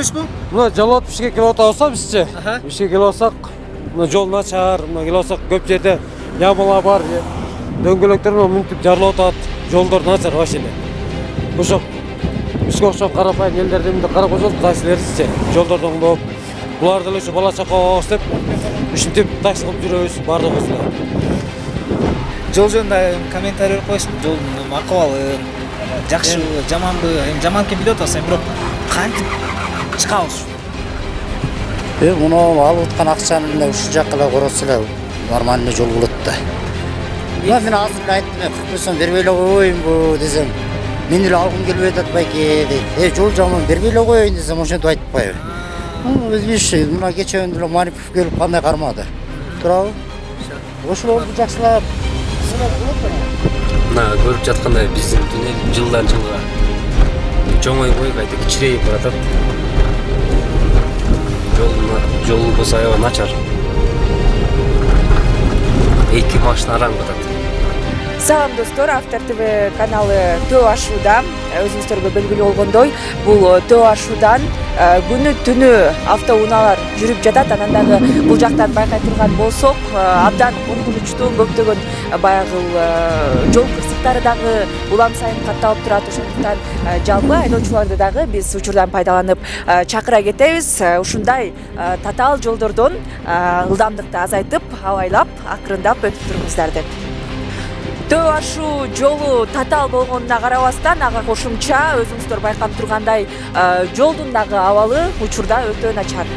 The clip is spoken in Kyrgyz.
элесизби? Мына жалоот Бишкекке келип атабызбы бизче? Бишкекке келип атсак, мына жол начар, мына келип атсак көп жерде ямалар бар. Дөңгөлөктөр менен мүнтүп жарылып атат. Жолдор начар вообще. Ошо бизге окшоп карапайым элдерди мындай карап койсоңуз кайсылерсизче? Жолдорду оңдоп, булар деле ушу бала чака болобуз деп ушинтип такси кылып жүрөбүз бардыгыбыз эле. Жол жөнүндө комментарий берип коесуң. Жолдун акыбалын, жакшыбы, жаманбы? Эми жаман экен билип атасың, бирок кантип чыгабыз? Муну алып аткан акчаны ушул жакка эле коротсо эле нормальный жол болот да. Мен азыр айттым, 40 сом бербей эле коеюнбу десем, мен эле алгым келбей атат байке дейт. Жол жаман бербей эле коеюн десем, ошентип айтпайбы. Өзбүш мына кечеүндө эле Марипов келип кандай кармады. Туурабы? Ошолорду жакшылап Мына көрүп жаткандай биздин туннель жылдан жылга чоңойбой кайта кичирейип баратат. Жол болсо аябай начар. Эки машина араң батат. Салам достор, Автор ТВ каналы Төө ашууда. Өзүңүздөргө белгилүү болгондой, бул Төө ашуудан күнү түнү автоунaalар жүрүп жатат. Анан дагы бул жактан байкай турган болсок, абдан коркунучтуу көптөгөн баягы жол кырсыктары дагы улам сайын катталып турат. Ошондуктан жалпы айдоочуларды дагы биз учурдан пайдаланып чакыра кетебиз. Ушундай татаал жолдордон ылдамдыкты азайтып, абайлап, акырындап өтүп туруңуздар деп. Төө ашуу жолу татаал болгонуна карабастан, ага кошумча өзүңүздөр байкап тургандай, жолдун дагы абалы учурда өтө начар.